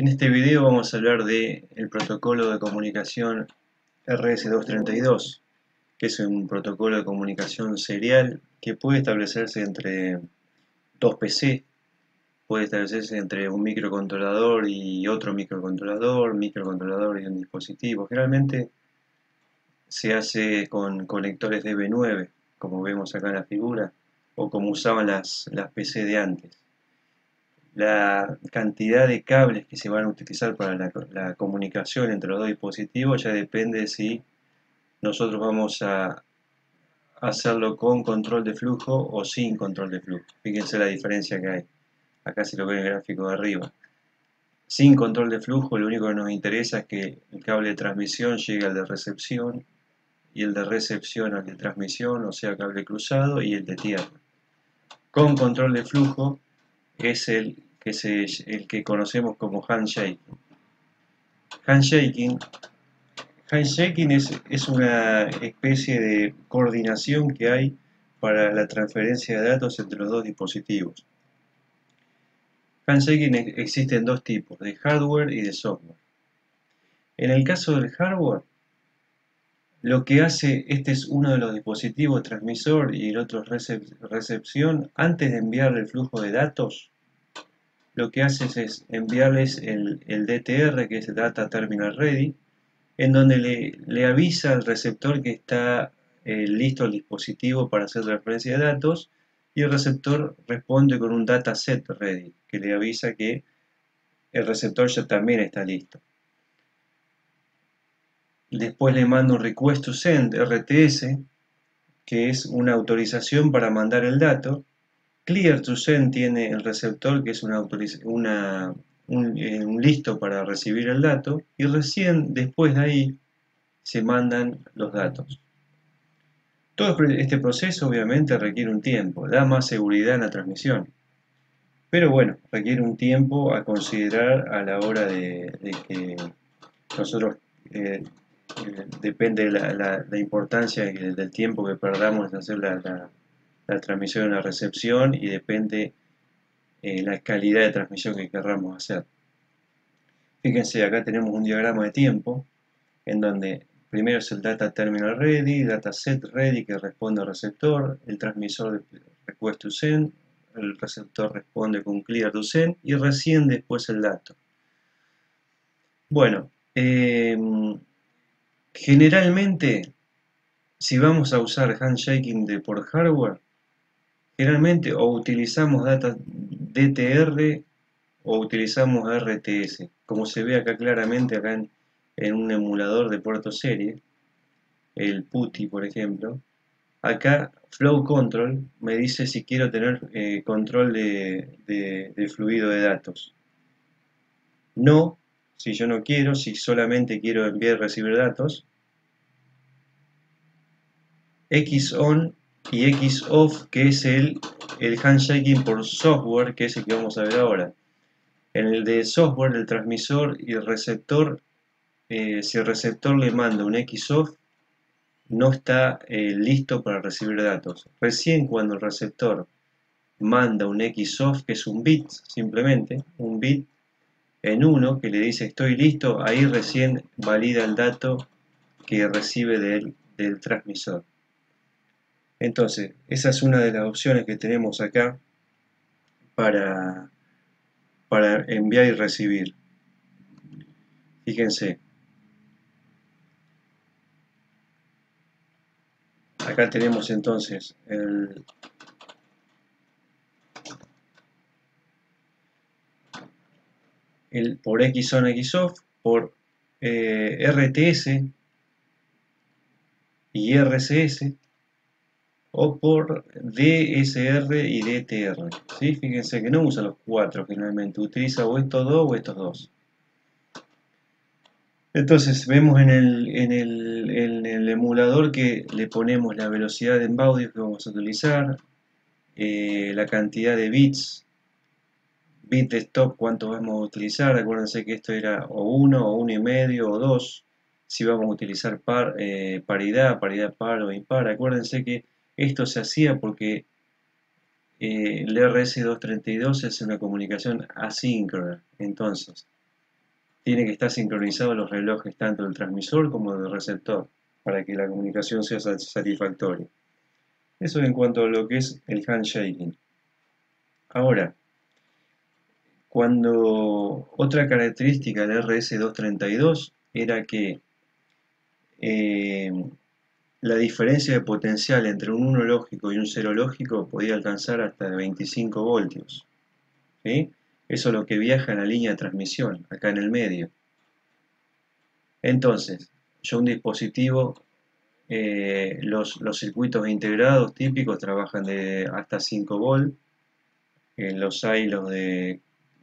En este video vamos a hablar de el protocolo de comunicación RS-232, que es un protocolo de comunicación serial que puede establecerse entre dos PC, puede establecerse entre un microcontrolador y otro microcontrolador y un dispositivo. Generalmente se hace con conectores DB9, como vemos acá en la figura, o como usaban las PC de antes. La cantidad de cables que se van a utilizar para la comunicación entre los dos dispositivos ya depende de si nosotros vamos a hacerlo con control de flujo o sin control de flujo. Fíjense la diferencia que hay. Acá se lo ve en el gráfico de arriba. Sin control de flujo, lo único que nos interesa es que el cable de transmisión llegue al de recepción y el de recepción al de transmisión, o sea, cable cruzado, y el de tierra. Con control de flujo es el que conocemos como handshaking. Handshaking es una especie de coordinación que hay para la transferencia de datos entre los dos dispositivos. Handshaking existen dos tipos, de hardware y de software. En el caso del hardware, lo que hace, este es uno de los dispositivos transmisor y el otro recepción, antes de enviarle el flujo de datos, lo que hace es enviarles el DTR, que es Data Terminal Ready, en donde le avisa al receptor que está listo el dispositivo para hacer transferencia de datos, y el receptor responde con un dataset ready, que le avisa que el receptor ya también está listo. Después le manda un request to send, RTS, que es una autorización para mandar el dato. Clear to send tiene el receptor, que es un listo para recibir el dato, y recién después de ahí se mandan los datos. Todo este proceso obviamente requiere un tiempo, da más seguridad en la transmisión, pero bueno, requiere un tiempo a considerar a la hora de que nosotros, depende la importancia del tiempo que perdamos en hacer la transmisión y la recepción, y depende la calidad de transmisión que querramos hacer. Fíjense, acá tenemos un diagrama de tiempo en donde primero es el Data Terminal Ready, Dataset Ready, que responde al receptor, el transmisor de Request to Send, el receptor responde con Clear to Send, y recién después el dato. Bueno, generalmente, si vamos a usar handshaking por hardware, generalmente o utilizamos DTR o utilizamos RTS, como se ve acá claramente acá en un emulador de puerto serie, el PuTTY por ejemplo. Acá Flow Control me dice si quiero tener control de fluido de datos. No, si yo no quiero, si solamente quiero enviar y recibir datos. X-On y X-Off, que es el handshaking por software, que es el que vamos a ver ahora. En el de software, el transmisor y el receptor, si el receptor le manda un X-Off, no está listo para recibir datos. Recién cuando el receptor manda un XOF, que es un bit, simplemente, un bit en 1 que le dice estoy listo, ahí recién valida el dato que recibe del transmisor. Entonces, esa es una de las opciones que tenemos acá para enviar y recibir. Fíjense. Acá tenemos entonces por XON XOF, por RTS y RCS, o por DSR y DTR. ¿Sí? Fíjense que no usa los cuatro generalmente, utiliza o estos dos o estos dos. Entonces vemos en el emulador que le ponemos la velocidad de embaudio que vamos a utilizar, la cantidad de bits, bit de stop, cuánto vamos a utilizar. Acuérdense que esto era o 1, o 1,5, o 2. Si vamos a utilizar paridad par o impar. Acuérdense que esto se hacía porque el RS-232 es una comunicación asíncrona. Entonces, tiene que estar sincronizados los relojes tanto del transmisor como del receptor para que la comunicación sea satisfactoria. Eso en cuanto a lo que es el handshaking. Ahora, cuando otra característica del RS232 era que eh, la diferencia de potencial entre un 1 lógico y un 0 lógico podía alcanzar hasta 25 voltios. ¿Sí? Eso es lo que viaja en la línea de transmisión, acá en el medio. Entonces, yo un dispositivo, los circuitos integrados típicos trabajan de hasta 5 volt, los hay los de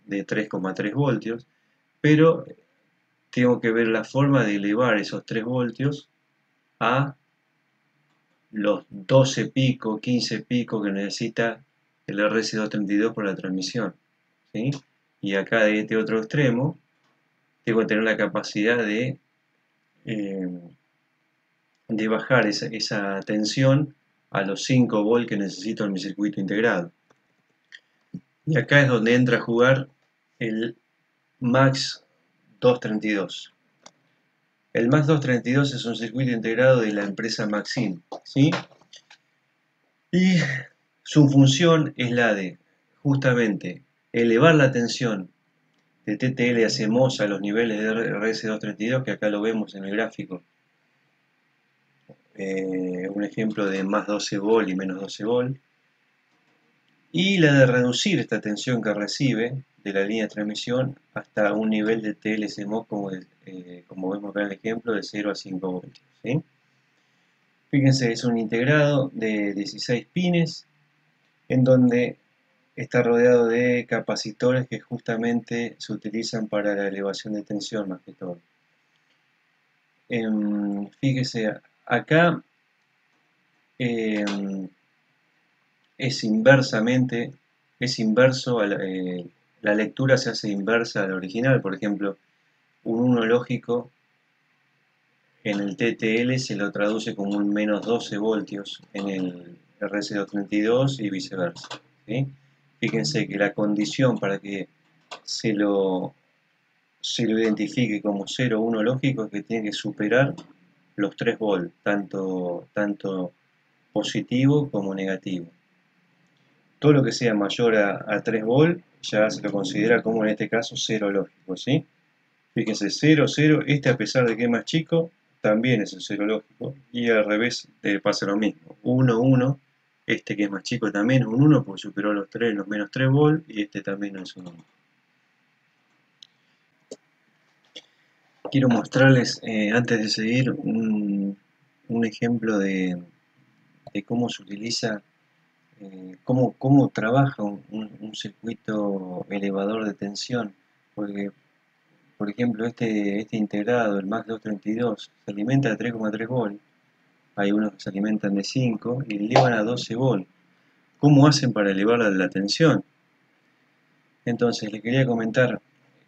3,3 voltios, pero tengo que ver la forma de elevar esos 3 voltios a los 12 pico, 15 pico que necesita el RS232 por la transmisión. ¿Sí? Y acá de este otro extremo, tengo que tener la capacidad eh, de bajar esa tensión a los 5 volt que necesito en mi circuito integrado. Y acá es donde entra a jugar el MAX 232. El MAX 232 es un circuito integrado de la empresa Maxim, ¿sí? Y su función es la de justamente elevar la tensión de TTL hacia MOS a los niveles de RS232, que acá lo vemos en el gráfico. Un ejemplo de más 12 volt y menos 12 volt. Y la de reducir esta tensión que recibe de la línea de transmisión hasta un nivel de TLC-MOS como vemos acá en el ejemplo de 0 a 5 voltios. ¿Sí? Fíjense, es un integrado de 16 pines en donde está rodeado de capacitores que justamente se utilizan para la elevación de tensión más que todo. Fíjese, acá es inverso, la lectura se hace inversa al original. Por ejemplo, un 1 lógico en el TTL se lo traduce como un menos 12 voltios en el RS232 y viceversa. ¿Sí? Fíjense que la condición para que se lo identifique como 0 o 1 lógico es que tiene que superar los 3 volts, tanto positivo como negativo. Todo lo que sea mayor a 3 volt ya se lo considera como en este caso 0 lógico, ¿sí? Fíjense, 0, 0, este a pesar de que es más chico, también es un 0 lógico, y al revés pasa lo mismo, 1, 1, este que es más chico también es un 1 porque superó los menos 3 volt, y este también es un 1. Quiero mostrarles, antes de seguir, un ejemplo de cómo se utiliza, cómo trabaja un circuito elevador de tensión. Porque, por ejemplo, este integrado, el MAX 232, se alimenta de 3,3 volt. Hay unos que se alimentan de 5 y elevan a 12 volt. ¿Cómo hacen para elevar la tensión? Entonces, les quería comentar,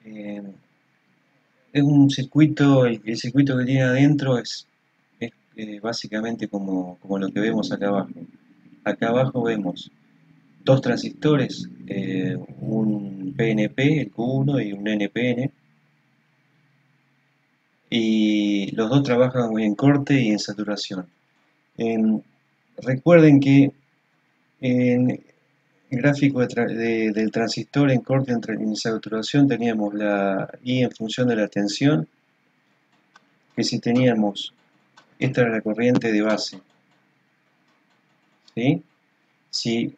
es un circuito, el circuito que tiene adentro es básicamente como lo que vemos acá abajo. Acá abajo vemos dos transistores, un PNP, el Q1 y un NPN, y los dos trabajan en corte y en saturación. Recuerden que en el gráfico del transistor en corte y en saturación teníamos la I en función de la tensión, que si teníamos, esta era la corriente de base, ¿sí? Si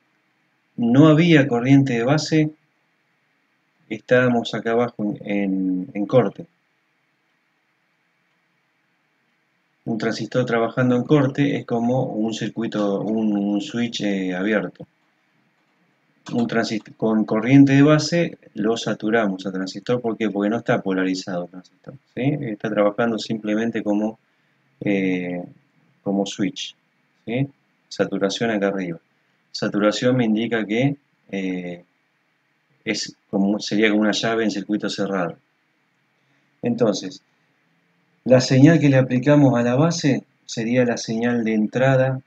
no había corriente de base, estábamos acá abajo en corte. Un transistor trabajando en corte es como un circuito, un switch abierto. Un transistor con corriente de base lo saturamos al transistor. ¿Por qué? Porque no está polarizado el transistor, ¿sí? Está trabajando simplemente como switch, ¿sí? Saturación acá arriba. Saturación me indica que sería como una llave en circuito cerrado. Entonces, la señal que le aplicamos a la base sería la señal de entrada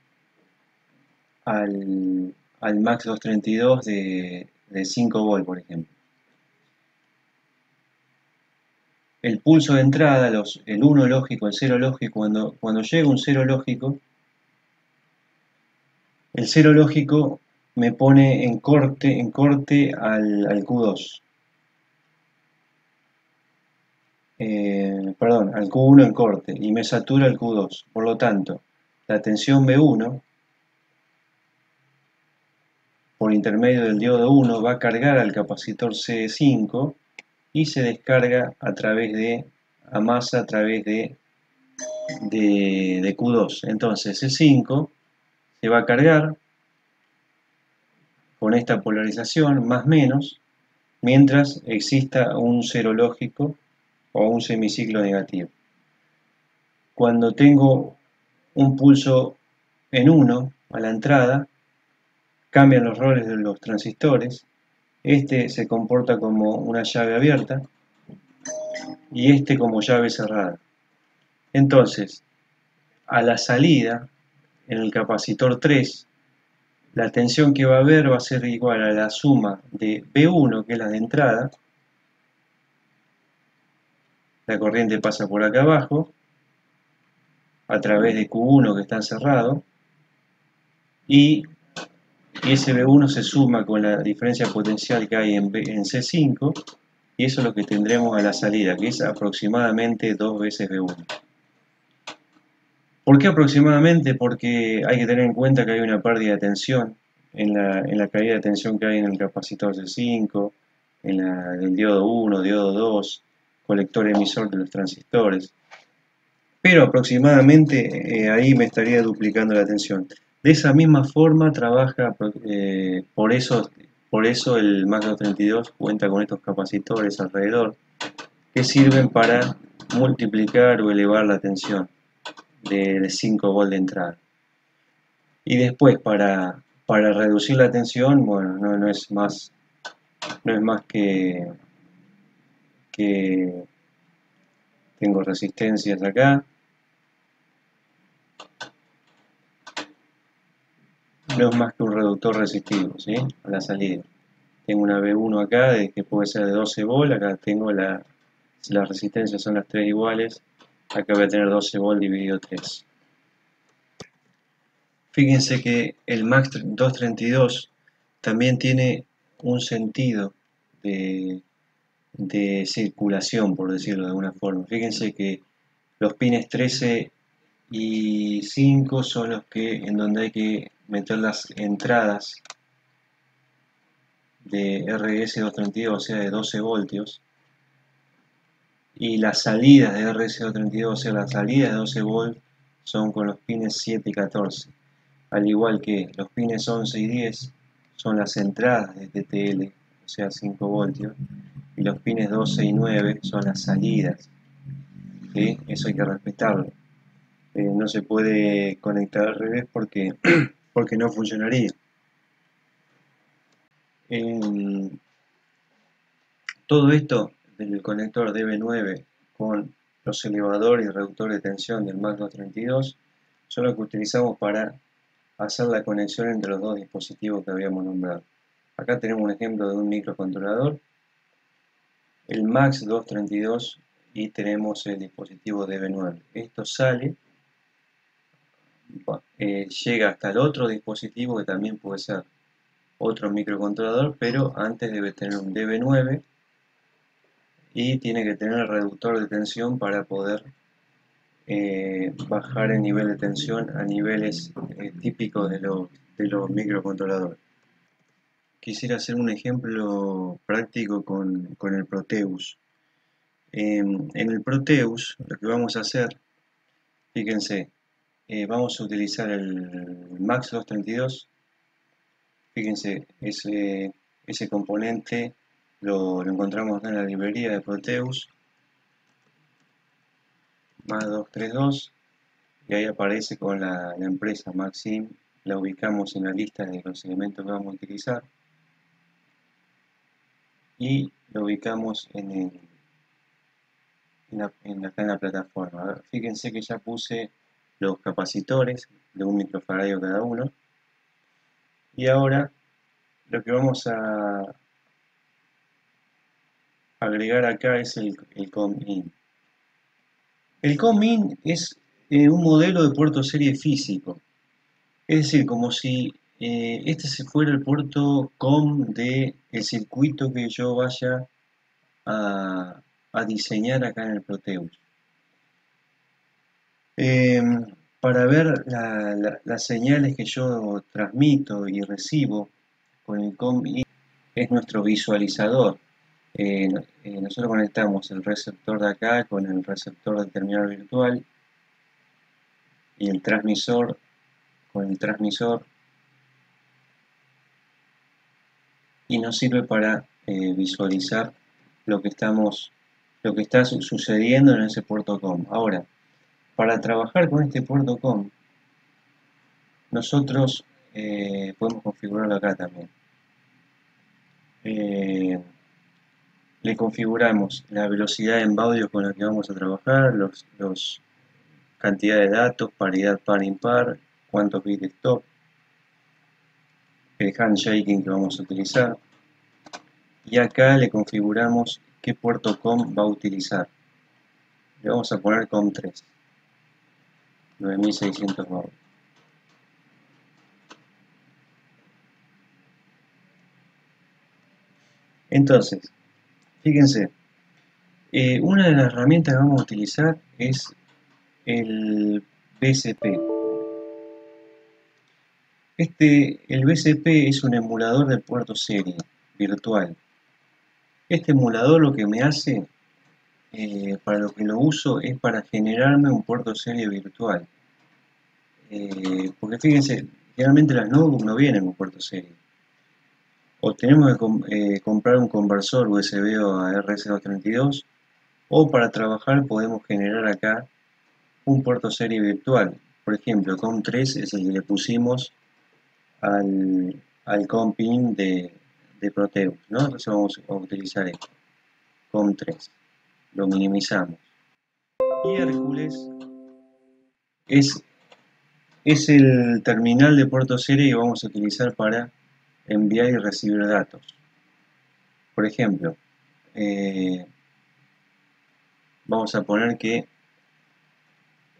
al MAX 232 de 5 volt, por ejemplo. el pulso de entrada, el 1 lógico, el 0 lógico, cuando llega un 0 lógico, el 0 lógico me pone en corte al Q2. Perdón, al Q1 en corte y me satura el Q2. Por lo tanto, la tensión B1 por intermedio del diodo 1 va a cargar al capacitor C5 y se descarga amasa a través de Q2. Entonces C5 se va a cargar con esta polarización más menos mientras exista un cero lógico o un semiciclo negativo. Cuando tengo un pulso en 1 a la entrada, cambian los roles de los transistores. Este se comporta como una llave abierta y este como llave cerrada. Entonces, a la salida, en el capacitor 3, la tensión que va a haber va a ser igual a la suma de B1, que es la de entrada. La corriente pasa por acá abajo, a través de Q1 que está encerrado, y ese B1 se suma con la diferencia potencial que hay en C5, y eso es lo que tendremos a la salida, que es aproximadamente 2 veces B1. ¿Por qué aproximadamente? Porque hay que tener en cuenta que hay una pérdida de tensión en la caída de tensión que hay en el capacitor C5, en el diodo 1, diodo 2, colector emisor de los transistores. Pero aproximadamente ahí me estaría duplicando la tensión. De esa misma forma trabaja, por eso el MAX 232 cuenta con estos capacitores alrededor que sirven para multiplicar o elevar la tensión de 5 volts de entrada. Y después para reducir la tensión, bueno, no es más que tengo resistencias acá. No es más que un reductor resistivo, ¿sí? A la salida. Tengo una B1 acá que puede ser de 12 volts, acá tengo si las resistencias son las 3 iguales, acá voy a tener 12 volts dividido 3. Fíjense que el MAX 232 también tiene un sentido de circulación, por decirlo de alguna forma. Fíjense que los pines 13 y 5 son los en donde hay que meter las entradas de RS232, o sea, de 12 voltios, y las salidas de RS232, o sea, las salidas de 12 volts, son con los pines 7 y 14, al igual que los pines 11 y 10 son las entradas de TTL, o sea, 5 voltios, y los pines 12 y 9 son las salidas, ¿sí? Eso hay que respetarlo. No se puede conectar al revés porque, porque no funcionaría. Todo esto del conector DB9 con los elevadores y reductores de tensión del MAX 232 son lo que utilizamos para hacer la conexión entre los dos dispositivos que habíamos nombrado. Acá tenemos un ejemplo de un microcontrolador, el MAX 232, y tenemos el dispositivo DB9. Esto sale, llega hasta el otro dispositivo que también puede ser otro microcontrolador, pero antes debe tener un DB9 y tiene que tener el reductor de tensión para poder bajar el nivel de tensión a niveles típicos de los microcontroladores. Quisiera hacer un ejemplo práctico con el Proteus. En el Proteus lo que vamos a hacer, fíjense, vamos a utilizar el MAX 232. Fíjense, ese componente lo encontramos en la librería de Proteus, MAX 232, y ahí aparece con la empresa Maxim. La ubicamos en la lista de los elementos que vamos a utilizar y lo ubicamos acá en la plataforma. A ver, fíjense que ya puse los capacitores de 1 microfaradio cada uno, y ahora lo que vamos agregar acá es el COM-IN. El COM-IN es un modelo de puerto serie físico. Es decir, como si este se fuera el puerto COM del circuito que yo vaya a, a diseñar acá en el Proteus. Para ver las señales que yo transmito y recibo con el COM-IN es nuestro visualizador. Nosotros conectamos el receptor de acá con el receptor del terminal virtual y el transmisor con el transmisor, y nos sirve para visualizar lo que está sucediendo en ese puerto COM. Ahora, para trabajar con este puerto COM, nosotros podemos configurarlo acá también. Le configuramos la velocidad en baudio con la que vamos a trabajar, los cantidad de datos, paridad par-impar, cuántos bits de stop, el handshaking que vamos a utilizar, y acá le configuramos qué puerto COM va a utilizar. Le vamos a poner COM3, 9600 baudios. Entonces, fíjense, una de las herramientas que vamos a utilizar es el BCP. El BCP es un emulador de puerto serie virtual. Este emulador lo que me hace, para lo que lo uso, es para generarme un puerto serie virtual. Porque fíjense, generalmente las notebooks no vienen con puerto serie. O tenemos que comprar un conversor USB a RS232, o para trabajar podemos generar acá un puerto serie virtual. Por ejemplo, COM3 es el que le pusimos al COM-PIN de Proteus, ¿no? Entonces vamos a utilizar esto, COM3, lo minimizamos. Y Hércules es el terminal de puerto serie que vamos a utilizar para enviar y recibir datos. Por ejemplo, vamos a poner que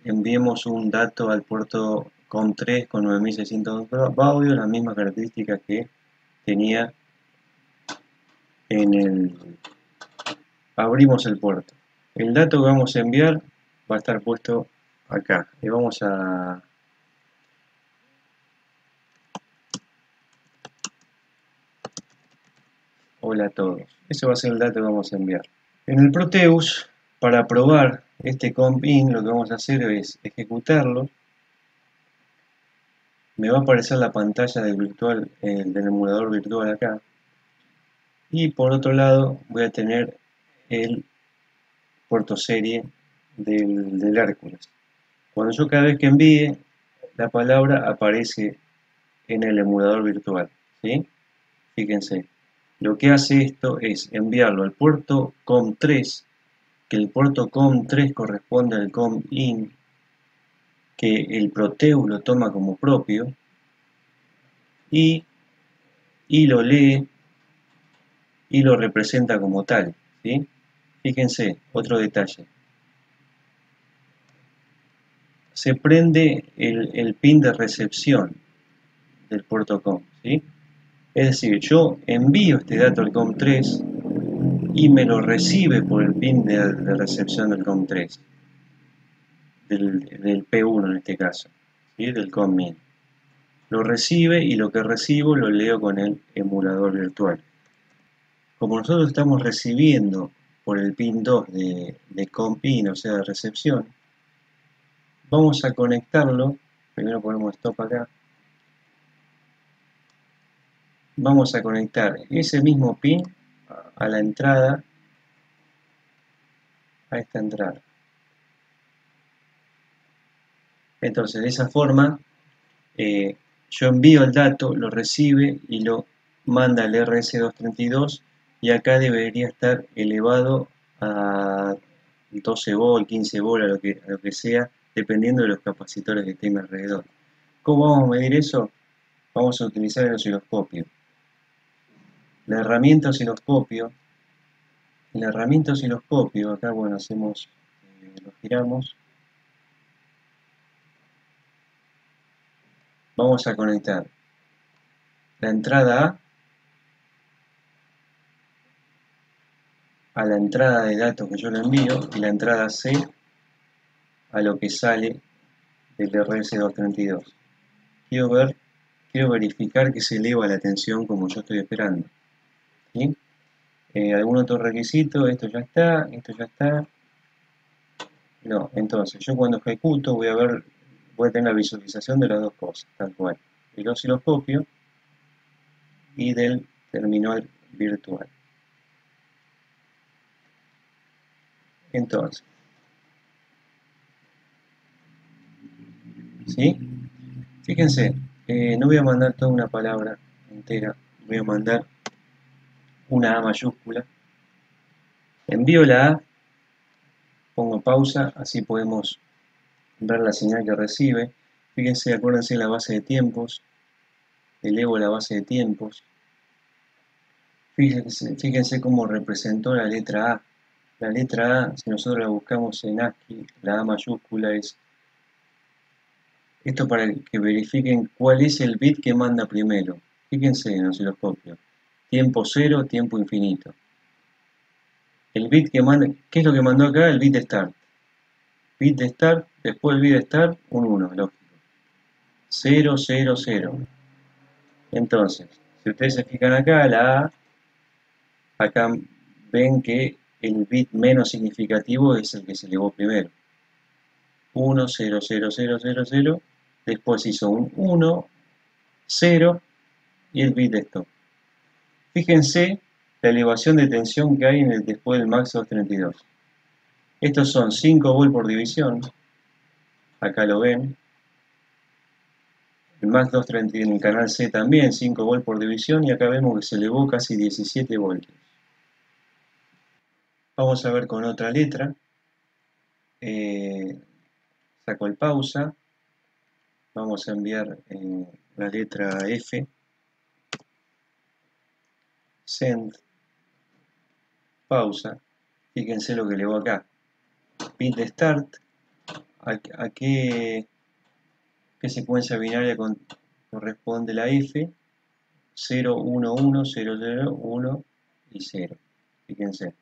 enviemos un dato al puerto COM3 con 9600 baudios, las mismas características que tenía en el... Abrimos el puerto. El dato que vamos a enviar va a estar puesto acá. Y vamos a... Hola a todos. Ese va a ser el dato que vamos a enviar. En el Proteus, para probar este COM-IN, lo que vamos a hacer es ejecutarlo. Me va a aparecer la pantalla del emulador virtual acá. Y por otro lado voy a tener el puerto serie del Hércules. Cuando yo cada vez que envíe, la palabra aparece en el emulador virtual, ¿sí? Fíjense, lo que hace esto es enviarlo al puerto COM3, que el puerto COM3 corresponde al COM-IN, que el Proteus lo toma como propio, y lo lee y lo representa como tal, ¿sí? Fíjense, otro detalle. Se prende el pin de recepción del puerto COM, ¿sí? Es decir, yo envío este dato al COM3 y me lo recibe por el pin de recepción del COM3, del P1 en este caso, ¿sí? Del COM-IN. Lo recibe y lo que recibo lo leo con el emulador virtual. Como nosotros estamos recibiendo por el pin 2 de COM-IN, o sea de recepción, vamos a conectarlo. Primero ponemos stop acá. Vamos a conectar ese mismo pin a la entrada, a esta entrada. Entonces, de esa forma, yo envío el dato, lo recibe y lo manda al RS232, y acá debería estar elevado a 12 volt, 15 volt, a lo que sea, dependiendo de los capacitores que tenga alrededor. ¿Cómo vamos a medir eso? Vamos a utilizar el osciloscopio. La herramienta osciloscopio En la herramienta osciloscopio, acá bueno, hacemos, lo giramos, vamos a conectar la entrada A la entrada de datos que yo le envío y la entrada C a lo que sale del RS232. Quiero verificar que se eleva la tensión como yo estoy esperando. ¿Sí? ¿Algún otro requisito? Esto ya está, esto ya está. No, entonces yo cuando ejecuto voy a tener la visualización de las dos cosas, tal cual. El osciloscopio y del terminal virtual. Entonces, ¿sí? Fíjense, no voy a mandar toda una palabra entera, voy a mandar una A mayúscula. Envío la A, pongo pausa, así podemos ver la señal que recibe. Fíjense, acuérdense de la base de tiempos, elevo la base de tiempos. Fíjense cómo representó la letra A. La letra A, si nosotros la buscamos en ASCII, la A mayúscula es esto para que verifiquen cuál es el bit que manda primero. Fíjense en el osciloscopio. Tiempo cero, tiempo infinito. El bit que manda, ¿qué es lo que mandó acá? El bit de start. Bit de start, después el bit de start, un 1, lógico. 0, 0, 0. Entonces, si ustedes se fijan acá, la A, acá ven que el bit menos significativo es el que se elevó primero. 1, 0, 0, 0, 0, 0. Después hizo un 1, 0 y el bit de stop. Fíjense la elevación de tensión que hay después del MAX 232. Estos son 5 volts por división. Acá lo ven. El MAX 232 en el canal C también, 5 volts por división. Y acá vemos que se elevó casi 17 voltios. Vamos a ver con otra letra. Saco el pausa. Vamos a enviar la letra F. Send. Pausa. Fíjense lo que elevó acá. Bit de start. ¿A qué secuencia binaria corresponde la F? 0, 1, 1, 0, 0, 1 y 0. Fíjense.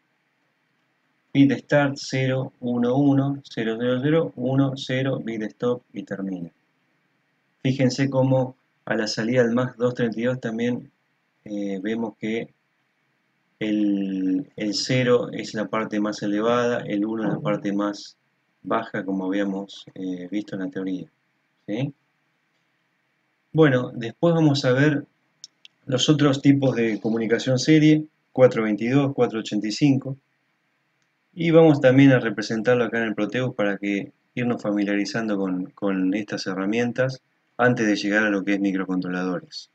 Bit de start 0, 1, 1, 0, 0, 0, 1, 0, bit de stop y termina. Fíjense cómo a la salida del MAX 232 también vemos que el 0 es la parte más elevada, el 1 es la parte más baja, como habíamos visto en la teoría. ¿Sí? Bueno, después vamos a ver los otros tipos de comunicación serie, 422, 485, y vamos también a representarlo acá en el Proteus para que irnos familiarizando con estas herramientas antes de llegar a lo que es microcontroladores.